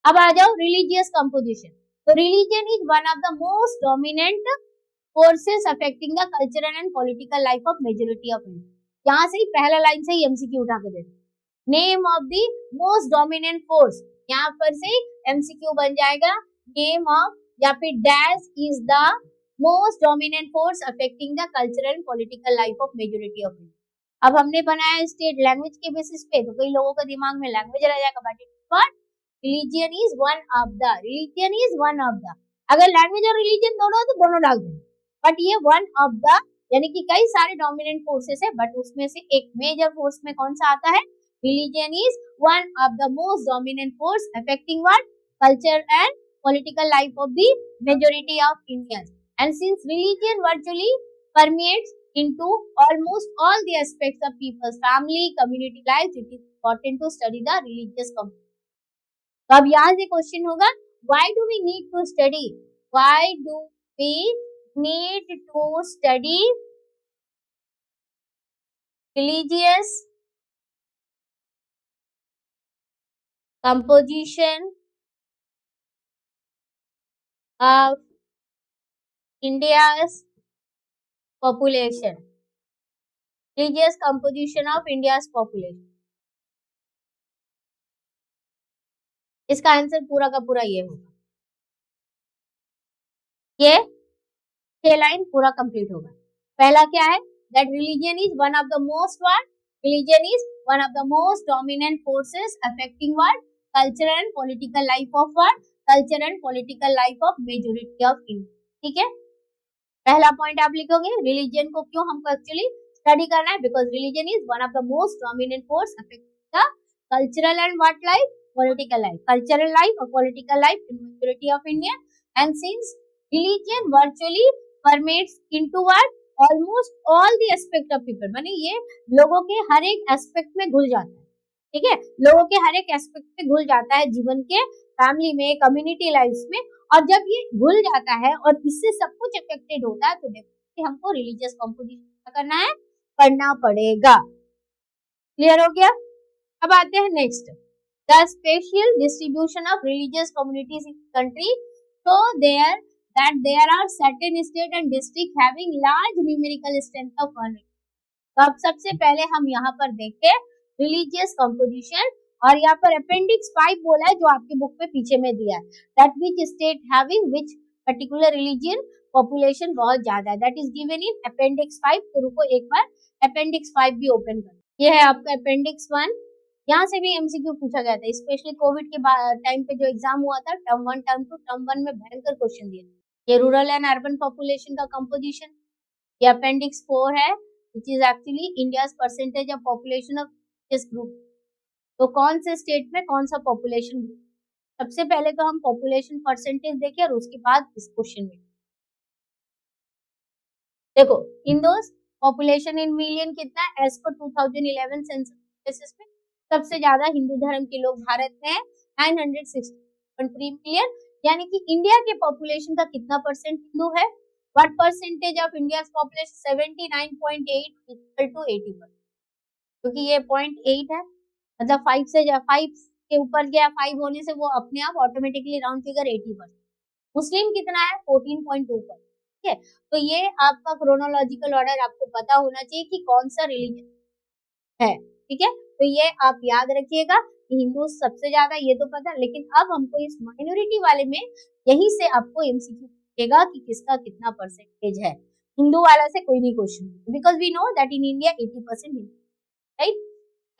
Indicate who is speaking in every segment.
Speaker 1: अब आ जाओ religious composition. तो religion is one of the most dominant forces affecting the cultural and political life of majority of India. यहाँ से ही पहला line से ही एमसीक्यू उठा के देते, name of the most dominant force, यहाँ पर से एमसीक्यू बन जाएगा नेम ऑफ या फिर dash is the most dominant force affecting the cultural and political life of majority of India. अब हमने बनाया स्टेट लैंग्वेज के बेसिस पे, तो कई लोगों के दिमाग में लैंग्वेज रह जाएगा, but religion is one of the, religion is one of the, अगर लैंग्वेज और रिलीजन दोनों तो दोनों डाल दें, बट ये वन ऑफ द यानी कि कई सारे डोमिनेंट फोर्सेस है, बट उसमें से एक मेजर फोर्स में कौन सा आता है, religion is one of the most dominant force affecting what, culture and political life of the majority of Indians, and since religion virtually permeates into almost all the aspects of people's family, community life, it is important to study the religious component. तो अब यहाँ से question होगा, why do we need to study? Why do we need to study religious composition of India's population? Religious composition of India's population. इसका answer पूरा का पूरा ये होगा, ये 6 लाइन पूरा कंप्लीट होगा। पहला क्या है, that religion is one of the most what, religion is one of the most dominant forces affecting what, cultural and political life of what, cultural and political life of majority of India। ठीक है, पहला point आप लिखोगे, religion को क्यों हमको actually study करना है, because religion is one of the most dominant force affecting the cultural and what life, political life, cultural life or political life in majority of India, and since religion virtually permeates into what, almost all the aspect of people, माने ये लोगों के हर एक aspect में घुल जाता है, ठीक है, लोगों के हर एक एस्पेक्ट में घुल जाता है, जीवन के, फैमिली में, कम्युनिटी लाइफ में, और जब ये घुल जाता है और इससे सब कुछ अफेक्टेड होता है, तो डेफिनेटली हमको रिलीजियस कंपोजिशन करना है, पढ़ना पड़ेगा। क्लियर हो गया? अब आते हैं next, the spatial distribution of religious communities in the country, so there are certain state and district having large numerical strength of 100। तो अब सबसे पहले हम यहाँ पर देखते हैं रिलीजियस कंपोजिशन, और यहाँ पर अपेंडिक्स 5 बोला है जो आपके बुक में पीछे में दिया है, that which state having which particular religion population बहुत ज्यादा है, that is given in appendix 5। तो रुको एक बार अपेंडिक्स 5 भी ओपन कर, ये है आपका अपेंडिक्स 1, यहाँ से भी एमसीक्यू पूछा गया था, स्पेशली कोविड के टाइम पे जो एग्जाम हुआ था, टर्म 1 टर्म 2 टर्म 1 में भयंकर क्वेश्चन दिया। ये रूरल एंड अर्बन पॉपुलेशन का कंपोजिशन, ये अपेंडिक्स 4 है, which is actually India's percentage of population of this group. तो कौन से स्टेट में कौन सा पॉपुलेशन ग्रुप, सबसे पहले तो हम पॉपुलेशन परसेंटेज देखें और उसके बाद इस क्वेश्चन में देखो, हिंदूज पॉपुलेशन इन मिलियन कितना है, एज पर 2011 सेंसस बेसिस पे सबसे ज्यादा हिंदू धर्म के लोग भारत में है, 960.3 मिलियन, यानी कि इंडिया के पॉपुलेशन का कितना परसेंट हिंदू है, what percentage of India's population, 79.8 equal to 80%, क्योंकि ये 0.8 है, मतलब 5 के ऊपर गया, 5 होने से वो अपने आप ऑटोमेटिकली राउंड फिगर 80%। मुस्लिम कितना है, 14.2%। ठीक है, तो ये आपका क्रोनोलॉजिकल ऑर्डर आपको पता होना चाहिए कि कौन सा रिलीजन है, ठीक है, तो ये आप याद रखिएगा कि हिंदू सबसे ज्यादा, ये तो पता, लेकिन अब हमको इस माइनॉरिटी वाले में यहीं से आपको एमसीक्यू पूछेगा कि किसका कितना परसेंटेज है, हिंदू वाला से कोई नहीं question, because we know that in India 80% Hindu, right.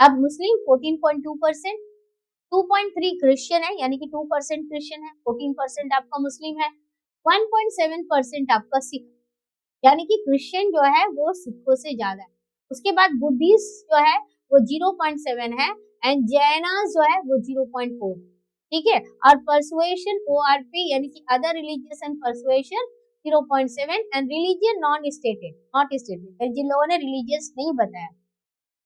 Speaker 1: अब मुस्लिम 14.2%, 2.3 क्रिश्चियन है, यानी कि 2% क्रिश्चियन है, 14% आपका मुस्लिम है, 1.7% आपका सिख, यानी कि क्रिश्चियन जो है वो सिखों से ज्यादा है। उसके बाद बुद्धिस्ट जो है वो 0.7 है, एंड जैनास जो है वो 0.4 है, ठीक है, और परसुएशन ORP यानी कि other religious and persuasion 0.7, and religion not stated, जिन लोगों ने रिलीजियस नहीं बताया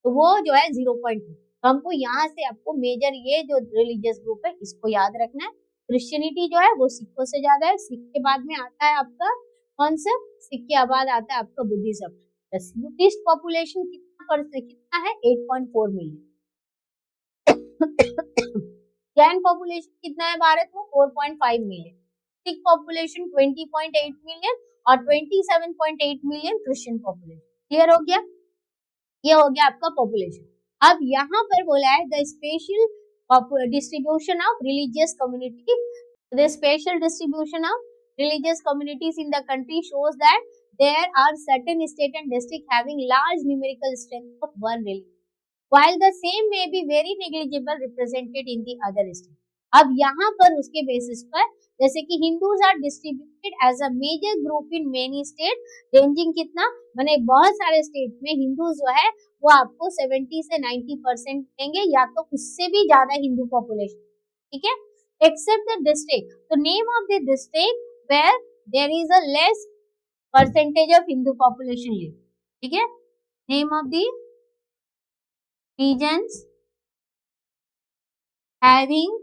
Speaker 1: तो वो जो है 0.2। तो हमको यहाँ से आपको मेजर ये जो रिलीजियस ग्रुप है इसको याद रखना है। क्रिश्चियनिटी जो है वो सिखों से ज्यादा है, सिख के बाद में आता है आपका कौन सा, सिख के बाद आता है आपका बुद्धिज्म। बुद्धिस्ट पॉपुलेशन कितना है, 8.4 मिलियन। जैन पॉपुलेशन कितना है भारत में? 4.5 मिलियन। सिख पॉपुलेशन 20.8 मिलियन और 27.8 मिलियन क्रिश्चियन पॉपुलेशन। क्लियर हो गया? ये हो गया आपका पॉपुलेशन। अब यहाँ पर बोला है the special distribution of religious community, the special distribution of religious communities in the country shows that there are certain state and district having large numerical strength of one religion, while the same may be very negligible represented in the other state. अब यहाँ पर उसके basis पर जैसे कि Hindus are distributed as a major group in many state, ranging कितना, माने बहुत सारे स्टेट में हिंदू जो है वो आपको 70 से 90% देंगे या तो उससे भी ज्यादा हिंदू पॉपुलेशन, ठीक है, एक्सेप्ट द डिस्ट्रिक्ट, तो name of the district where there is a less percentage of Hindu population live, ठीक है, name of the regions having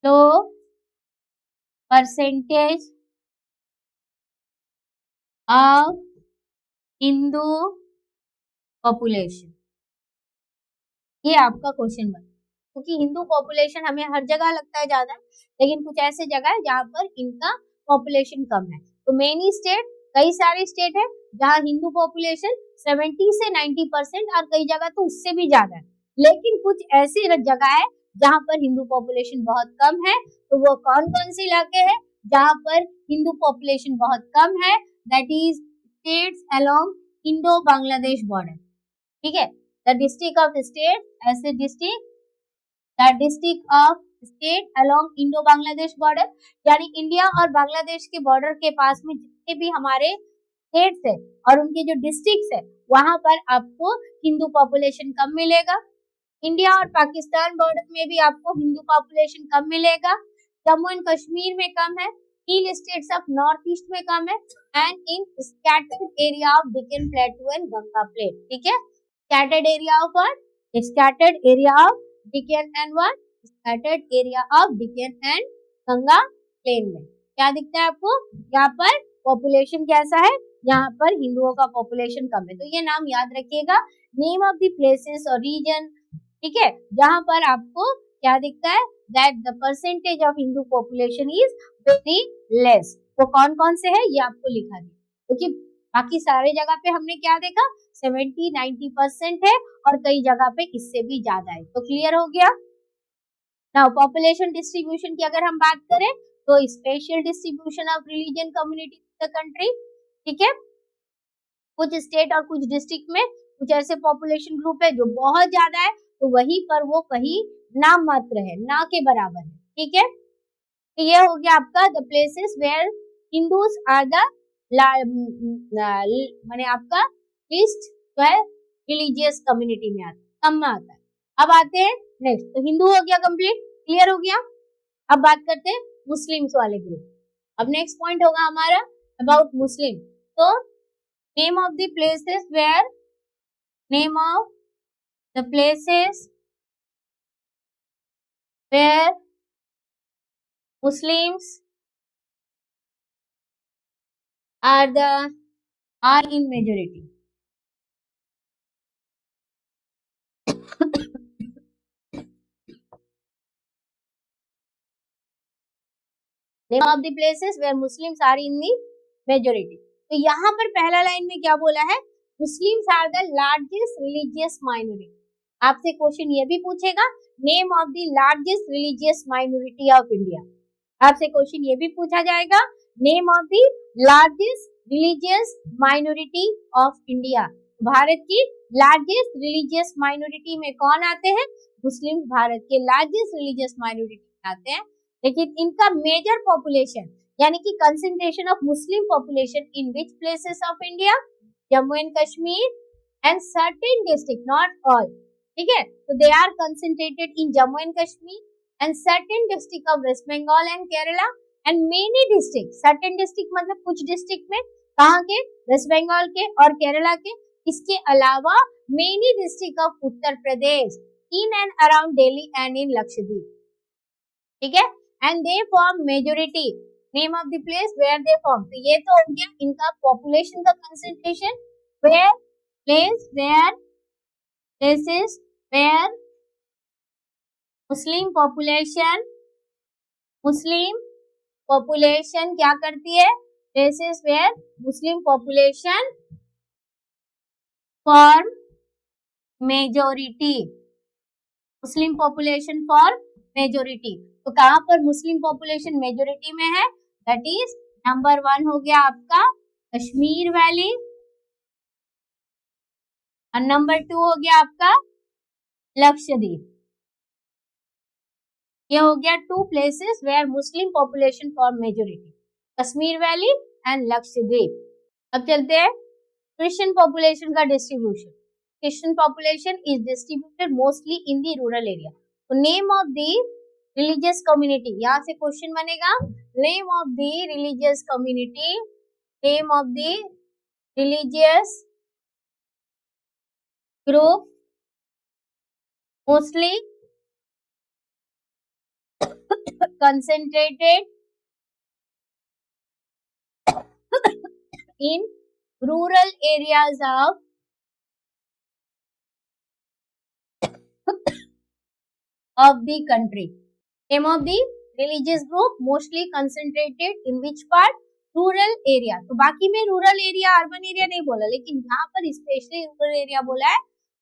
Speaker 1: low percentage of Hindu population, ये आपका क्वेश्चन बना, क्योंकि हिंदू पॉपुलेशन हमें हर जगह लगता है ज्यादा, लेकिन कुछ ऐसे जगह है जहाँ पर इनका पॉपुलेशन कम है। तो मेनी स्टेट, कई सारे स्टेट है जहाँ हिंदू पॉपुलेशन 70 से 90% और कई जगह तो उससे भी ज्यादा है, लेकिन कुछ ऐसी जगह है जहाँ पर हिंदू पॉपुलेशन बहुत कम है। तो वो कौन कौन से इलाके हैं जहाँ पर हिंदू पॉपुलेशन बहुत कम है? That is states along Indo Bangladesh border, ठीक है, द डिस्ट्रिक्ट ऑफ स्टेट, ऐसे district, the district of state along Indo Bangladesh border, यानी इंडिया और बांग्लादेश के बॉर्डर के पास में जितने भी हमारे स्टेट्स है और उनके जो डिस्ट्रिक्ट्स है वहां पर आपको हिंदू पॉपुलेशन कम मिलेगा। इंडिया और पाकिस्तान बॉर्डर में भी आपको हिंदू पॉपुलेशन कम मिलेगा। जम्मू एंड कश्मीर में कम है, hill states of north east में कम है, and in scattered area of Deccan plateau and Ganga plate, ठीक है, scattered area of what? Scattered area of Deccan and what? Scattered area of Deccan and Ganga plain में क्या दिखता है आपको? यहाँ पर पॉपुलेशन कैसा है? यहाँ पर हिंदुओं का पॉपुलेशन कम है। तो ये नाम याद रखिएगा, नेम ऑफ द प्लेसेस और रीजन, ठीक है, जहाँ पर आपको क्या दिखता है? That the percentage of Hindu population is very less. तो कौन कौन से है ये आपको लिखा दिया, क्योंकि बाकी सारे जगह पे हमने क्या देखा? 70-90% है और कई जगह पे इससे भी ज्यादा है। तो क्लियर हो गया? नाउ पॉपुलेशन डिस्ट्रीब्यूशन की अगर हम बात करें तो special distribution of religion community in the country, ठीक है, कुछ स्टेट और कुछ डिस्ट्रिक्ट में कुछ ऐसे पॉपुलेशन ग्रुप है जो बहुत ज्यादा है, तो वहीं पर वो कहीं नाम मात्र है, ना के बराबर है, ठीक है। तो ये हो गया आपका the places where Hindus are the माने आपका लिस्ट जो है रिलीजियस कम्युनिटी में आता है, कम में आता है। अब आते हैं नेक्स्ट, तो हिंदू हो गया कंप्लीट, क्लियर हो गया। अब बात करते हैं मुस्लिम्स वाले ग्रुप। अब नेक्स्ट पॉइंट होगा हमारा अबाउट मुस्लिम। तो name of the places where, name of the places where Muslims are in majority. Name of the places where Muslims are in the majority. तो यहाँ पर पहला लाइन में क्या बोला है? Muslims are the largest religious minority. आपसे question ये भी पूछेगा, name of the largest religious minority of India. आपसे क्वेश्चन ये भी पूछा जाएगा, name of the largest religious minority of India. Bharat की लार्जेस्ट रिलीजियस माइनॉरिटी में कौन आते हैं? मुस्लिम भारत के लार्जेस्ट रिलीजियस माइनॉरिटी में आते हैं, लेकिन इनका मेजर पॉपुलेशन यानी कि concentration of Muslim population in which places of India? Jammu and Kashmir and certain district, not all, ठीक है। तो they are concentrated in Jammu and Kashmir and certain district of West Bengal and Kerala and many districts, certain district मतलब कुछ district में, कहाँ के? Waste Bengal के और केरला के। इसके अलावा many district of Uttar Pradesh, in and around Delhi and in Lakshadweep, ठीक है, and they form majority. Name of the place where they form. तो ये तो हो गया इनका population का concentration, where places where Muslim population क्या करती है? Places where Muslim population for majority, Muslim population for majority. तो कहां पर मुस्लिम पॉपुलेशन मेजोरिटी में है? दैट इज नंबर 1 हो गया आपका कश्मीर वैली, और नंबर 2 हो गया आपका लक्षद्वीप। ये हो गया 2 places where Muslim population for majority, Kashmir valley and Lakshadweep. अब चलते हैं क्रिश्चियन पॉपुलेशन का distribution. Christian population is distributed mostly in the rural area. तो name of the religious community, यहाँ से क्वेश्चन बनेगा name of the religious community, name of the religious group mostly concentrated in rural areas of the country. Name of the religious group mostly concentrated in which part? Rural area. तो बाकी में rural area urban area नहीं बोला, लेकिन यहाँ पर specially rural area बोला है।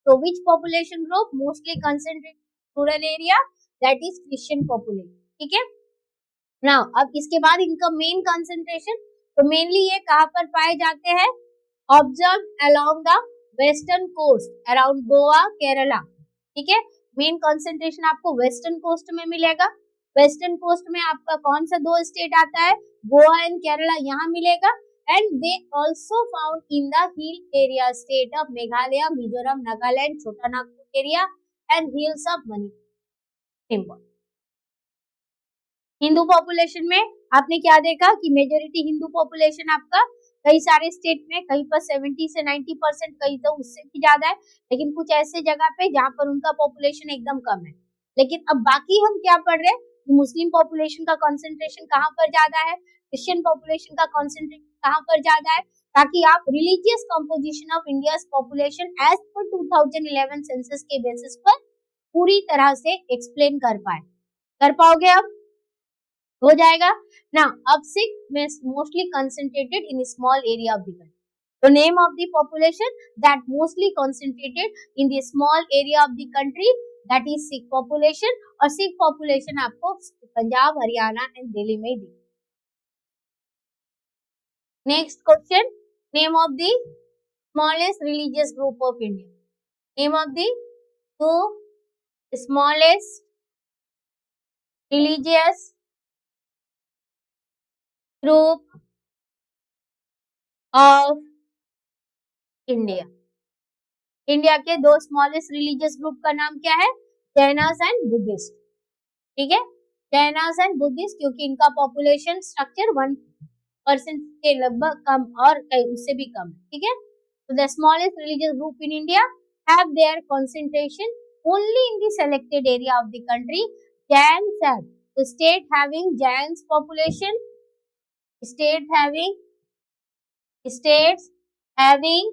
Speaker 1: तो which population group mostly concentrated rural area? That is Christian population. ठीक है, नाउ अब इसके बाद इनका मेन कंसेंट्रेशन, तो मेनली ये कहाँ पर पाए जाते हैं? Observe along the western coast around Goa Kerala. ठीक है, मेन कंसेंट्रेशन आपको वेस्टर्न कोस्ट में मिलेगा। वेस्टर्न कोस्ट में आपका कौन सा 2 स्टेट आता है? गोवा एंड केरला, यहाँ मिलेगा। And they also found in the hill area state of Meghalaya, Mizoram, Nagaland, Chota Nagpur area and hills of Manipur. Hindu population में आपने क्या देखा कि मेजोरिटी हिंदू पॉपुलेशन आपका कई सारे स्टेट में, कहीं पर 70 से 90%, कहीं तो उससे भी ज्यादा है, लेकिन कुछ ऐसे जगह पे जहाँ पर उनका पॉपुलेशन एकदम कम है। लेकिन अब बाकी हम क्या पढ़ रहे हैं? मुस्लिम पॉपुलेशन का कंसंट्रेशन कहाँ पर ज्यादा है, क्रिश्चियन पॉपुलेशन का कंसंट्रेशन कहाँ पर ज्यादा है, ताकि आप religious composition of India's population as per 2011 census के बेसिस पर पूरी तरह से एक्सप्लेन कर पाए। कर पाओगे? अब हो जाएगा ना। अब सिख में mostly concentrated in small area of the country. तो name of the population that mostly concentrated in the small area of the country, that is Sikh population. और सिख पॉपुलेशन आपको पंजाब, हरियाणा एंड दिल्ली में दी। Next question, name of the smallest religious group of India. Name of the 2 smallest religious group of India. India के 2 smallest religious group का नाम क्या है? Jains and Buddhist. ठीक है, जैनास एंड बुद्धिस्ट, क्योंकि इनका पॉपुलेशन स्ट्रक्चर 1% के लगभग कम और उससे भी कम है। ठीक है, तो the smallest religious group in India have their concentration only in the selected area of the country. Jains have, तो state having Jains population, states having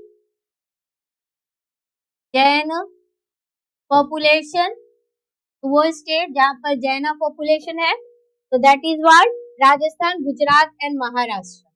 Speaker 1: Jain population, वो स्टेट जहाँ पर जैन पॉपुलेशन है, तो that is what? Rajasthan, Gujarat and Maharashtra.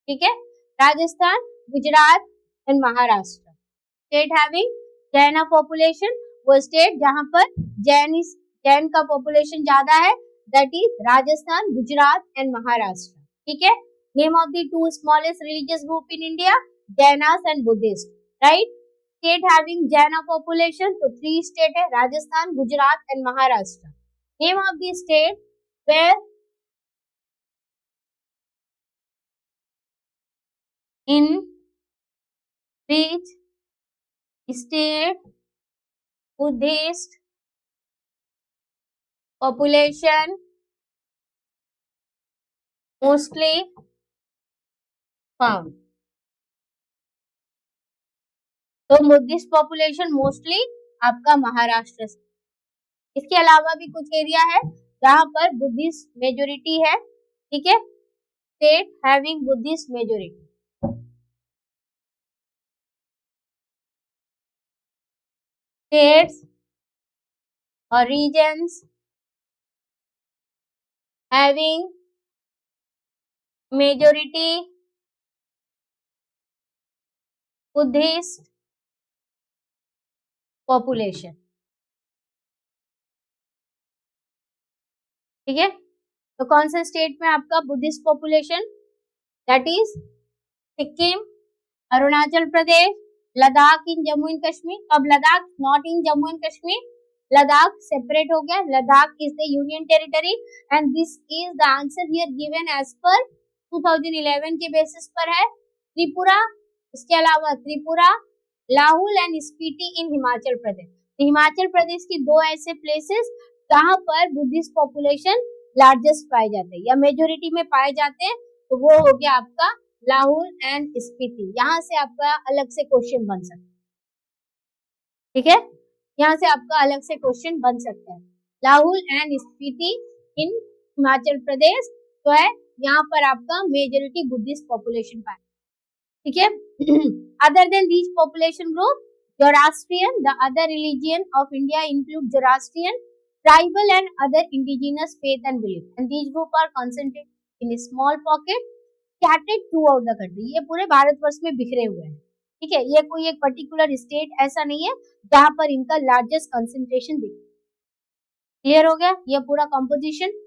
Speaker 1: ठीक है, Rajasthan, Gujarat and Maharashtra. State having Jain population, वो state जहाँ पर जैन का पॉपुलेशन ज्यादा है, that is Rajasthan, Gujarat and Maharashtra. ठीक है, name of the 2 smallest religious group in India, Jainas and Buddhist. Right, state having Jain population, तो 3 स्टेट है, Rajasthan, Gujarat and Maharashtra. Name of the state where in which state Buddhist population mostly found। तो Buddhist population mostly आपका महाराष्ट्र से। इसके अलावा भी कुछ area है जहां पर बुद्धिस्ट मेजोरिटी है। ठीक है, state having Buddhist majority. States और regions having majority Buddhist population. ठीक है, तो कौन सा स्टेट में आपका Buddhist population? That is Sikkim, Arunachal Pradesh, Ladakh in Jammu and Kashmir. अब Ladakh not in Jammu and Kashmir, Ladakh separate हो गया. Ladakh is the union territory and this is the answer here given as per 2011 के बेसिस पर है. त्रिपुरा, इसके अलावा त्रिपुरा, लाहौल एंड स्पीति इन हिमाचल प्रदेश. हिमाचल प्रदेश के दो ऐसे प्लेसेस जहां पर बुद्धिस्ट पॉपुलेशन लार्जेस्ट पाए जाते हैं या मेजोरिटी में पाए जाते हैं, तो वो हो गया आपका लाहौल एंड स्पीति. यहाँ से आपका अलग से क्वेश्चन बन सकता है. ठीक है, यहाँ से आपका अलग से क्वेश्चन बन सकता है. लाहौल एंड स्पीति इन हिमाचल प्रदेश तो है, यहाँ पर आपका मेजोरिटी बुद्धिस्ट पॉपुलेशन पाए. ठीक है, other than these population group, Zoroastrian, the other religion of India include Zoroastrian, tribal and other indigenous faith and belief, and these group are concentrated in a small pocket scattered throughout the country. ये पूरे भारतवर्ष में बिखरे हुए हैं. ठीक है, ये कोई एक पर्टिकुलर स्टेट ऐसा नहीं है जहां पर इनका लार्जेस्ट कंसेंट्रेशन दिखे. क्लियर हो गया ये पूरा कंपोजिशन.